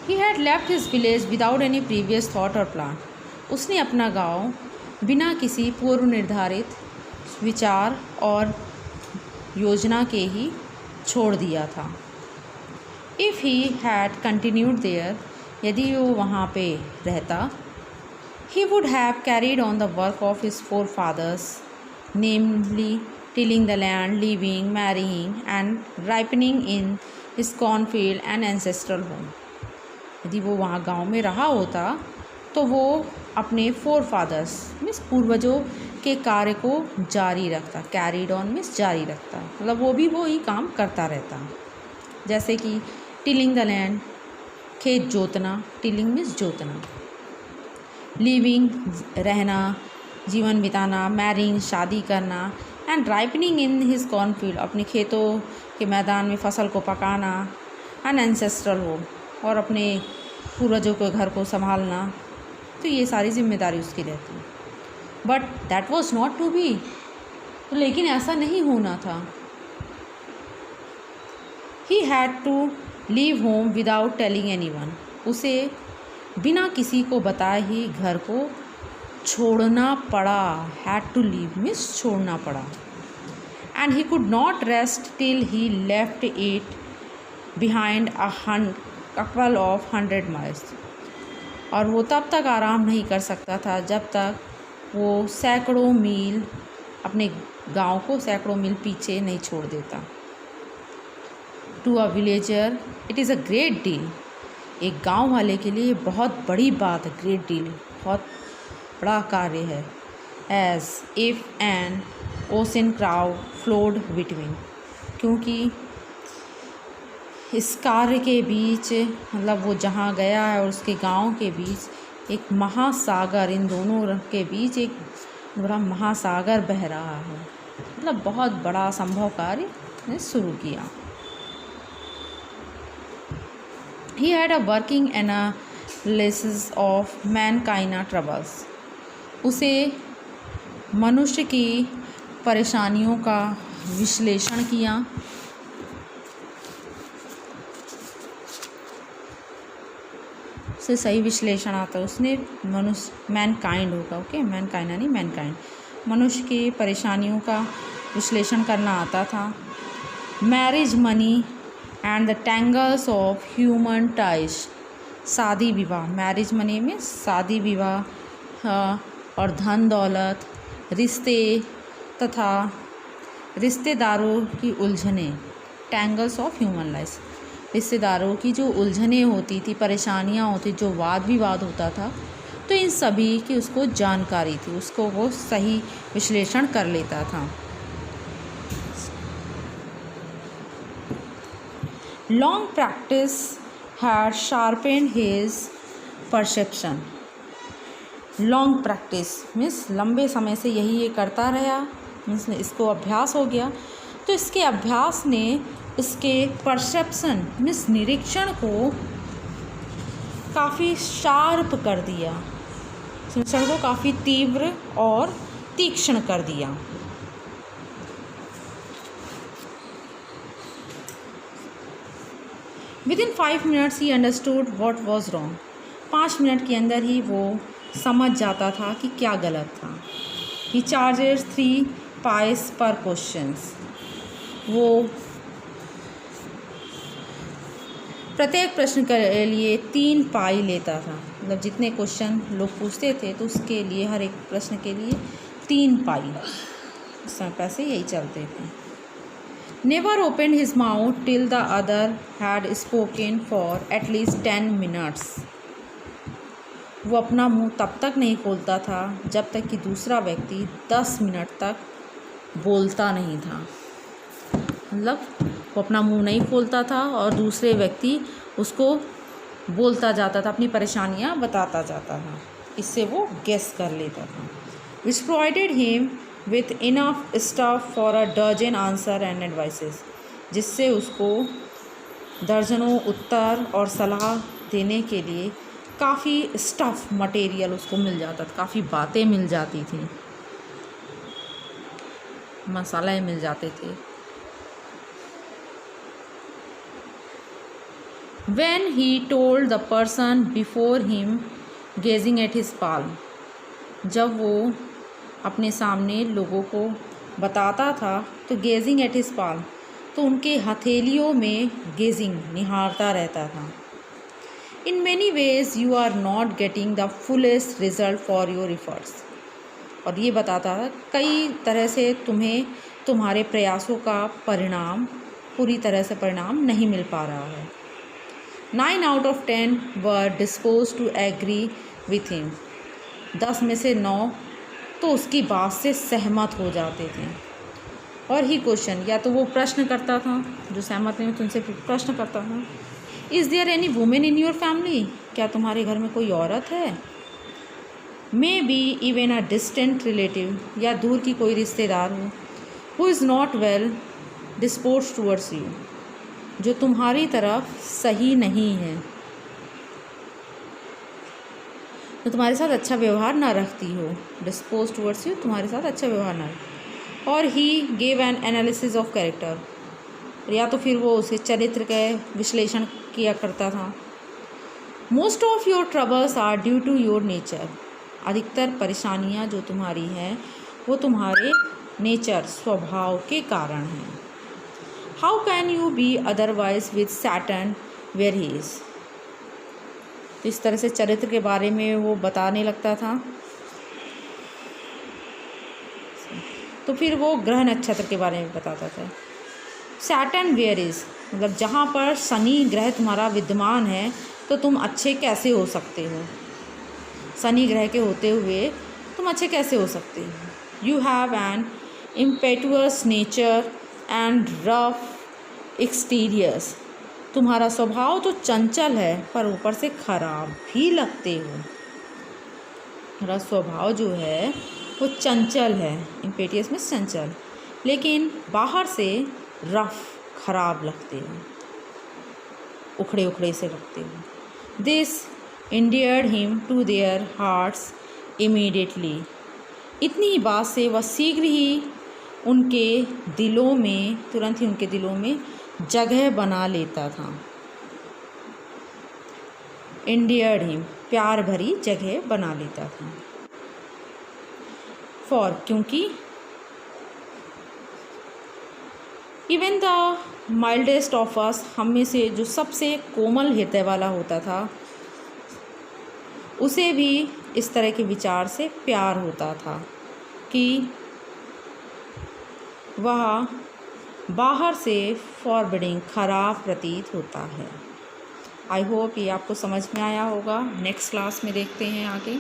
He had left his village without any previous thought or plan. उसने अपना गांव बिना किसी पूर्व निर्धारित विचार और योजना के ही छोड़ दिया था. If he had continued there, यदि वो वहाँ पे रहता, he would have carried on the work of his forefathers, namely tilling the land, living, marrying and ripening in his cornfield and ancestral home. यदि वो वहाँ गांव में रहा होता तो वो अपने फोरफादर्स मीन्स पूर्वजों के कार्य को जारी रखता. कैरीड ऑन मीन्स जारी रखता, मतलब वो भी वही काम करता रहता. जैसे कि टिलिंग द लैंड, खेत जोतना, टिलिंग मीन्स जोतना. लिविंग रहना, जीवन बिताना. मैरिंग शादी करना. And ripening in his cornfield अपने खेतों के मैदान में फसल को पकाना. एंड एंसेस्ट्रल होम और अपने पूर्वजों के घर को संभालना. तो ये सारी जिम्मेदारी उसकी रहती है. But that was not to be. तो लेकिन ऐसा नहीं होना था. He had to leave home without telling anyone. उसे बिना किसी को बताए ही घर को छोड़ना पड़ा. हैड टू लीव मीन्स छोड़ना पड़ा. And he could not rest till he left it behind couple of 100 miles. और वो तब तक आराम नहीं कर सकता था जब तक वो सैकड़ों मील अपने गांव को सैकड़ों मील पीछे नहीं छोड़ देता. To a villager it is a great deal. एक गांव वाले के लिए बहुत बड़ी बात है. ग्रेट डील बहुत बड़ा कार्य है. As if an ocean crowd flowed between. क्योंकि इस कार्य के बीच मतलब वो जहाँ गया है और उसके गांव के बीच एक महासागर, इन दोनों के बीच एक बड़ा महासागर बह रहा है. मतलब बहुत बड़ा संभव कार्य ने शुरू किया. He had a working analysis of Mankind troubles. उसे मनुष्य की परेशानियों का विश्लेषण किया. से सही विश्लेषण आता है. उसने मनुष्य मैनकाइंड होगा, ओके, मैनकाइंड नहीं मैनकाइंड, मनुष्य की परेशानियों का विश्लेषण करना आता था. Marriage money and the tangles of human ties. शादी विवाह, मैरिज मनी में शादी विवाह और धन दौलत, रिश्ते तथा रिश्तेदारों की उलझनें. टैंगल्स ऑफ ह्यूमन लाइफ, रिश्तेदारों की जो उलझनें होती थी, परेशानियां होती, जो वाद विवाद होता था, तो इन सभी की उसको जानकारी थी. उसको वो सही विश्लेषण कर लेता था. Long practice had sharpened his perception. Long practice means लंबे समय से यही ये करता रहा, मीन्स इसको अभ्यास हो गया. तो इसके अभ्यास ने इसके परसेप्शन मीन्स निरीक्षण को काफ़ी शार्प कर दिया. निरीक्षण को काफ़ी तीव्र और तीक्ष्ण कर दिया. Within 5 minutes he understood what was wrong. 5 minute के अंदर ही वो समझ जाता था कि क्या गलत था. ही चार्जेस 3 pies पर क्वेश्चंस. वो प्रत्येक प्रश्न के लिए 3 पाई लेता था. मतलब जितने क्वेश्चन लोग पूछते थे तो उसके लिए हर एक प्रश्न के लिए 3 पाई. उस समय पैसे यही चलते थे. Never open his mouth till the other had spoken for at least 10 minutes. वो अपना मुंह तब तक नहीं खोलता था जब तक कि दूसरा व्यक्ति 10 मिनट तक बोलता नहीं था. मतलब वो अपना मुंह नहीं खोलता था और दूसरे व्यक्ति उसको बोलता जाता था, अपनी परेशानियां बताता जाता था. इससे वो गेस कर लेता था. Which provided him with enough stuff for a dozen answer and advices. जिससे उसको दर्जनों उत्तर और सलाह देने के लिए काफ़ी स्टफ़ मटेरियल उसको मिल जाता था. काफ़ी बातें मिल जाती थी, मसाले मिल जाते थे. when he told the person before him gazing at his palm, जब वो अपने सामने लोगों को बताता था तो gazing at his palm, तो उनके हथेलियों में gazing निहारता रहता था। In many ways you are not getting the fullest result for your efforts, और ये बताता था कई तरह से तुम्हें तुम्हारे प्रयासों का परिणाम पूरी तरह से परिणाम नहीं मिल पा रहा है। 9 out of 10 were disposed to agree with him, 10 में से 9 तो उसकी बात से सहमत हो जाते थे। और ही क्वेश्चन, या तो वो प्रश्न करता था, जो सहमत नहीं तो उनसे प्रश्न करता था, is there any women in your family, क्या तुम्हारे घर में कोई औरत है? Maybe even a distant relative, या दूर की कोई रिश्तेदार हो, who is not well disposed towards you, जो तुम्हारी तरफ सही नहीं है, तो तुम्हारे साथ अच्छा व्यवहार ना रखती हो, डिस्पोज टूवर्ड्स यू, तुम्हारे साथ अच्छा व्यवहार ना रखे। और he gave an analysis of character, या तो फिर वो उसे चरित्र का विश्लेषण किया करता था। Most of your troubles are due to your nature, अधिकतर परेशानियाँ जो तुम्हारी हैं वो तुम्हारे नेचर स्वभाव के कारण हैं। How can you be otherwise with Saturn where he is, तो इस तरह से चरित्र के बारे में वो बताने लगता था। तो फिर वो ग्रह नक्षत्र के बारे में बताता था। सैटर्न वेयर इज़ मतलब जहाँ पर शनि ग्रह तुम्हारा विद्यमान है तो तुम अच्छे कैसे हो सकते हो, शनि ग्रह के होते हुए तुम अच्छे कैसे हो सकते हो। You have an इम्पेटुअस nature and rough exteriors, तुम्हारा स्वभाव तो चंचल है पर ऊपर से खराब भी लगते हो। तुम्हारा स्वभाव जो है वो चंचल है, इम्पेटियस में चंचल, लेकिन बाहर से रफ खराब लगते हो, उखड़े उखड़े से लगते हो। This endeared him to their hearts immediately, इतनी ही बात से वह शीघ्र ही उनके दिलों में, तुरंत ही उनके दिलों में जगह बना लेता था। endeared him प्यार भरी जगह बना लेता था। for क्योंकि even the mildest of us, हम में से जो सबसे कोमल हृदय वाला होता था उसे भी इस तरह के विचार से प्यार होता था कि वह बाहर से फॉरबिडिंग खराब प्रतीत होता है। आई होप ये आपको समझ में आया होगा। नेक्स्ट क्लास में देखते हैं आगे।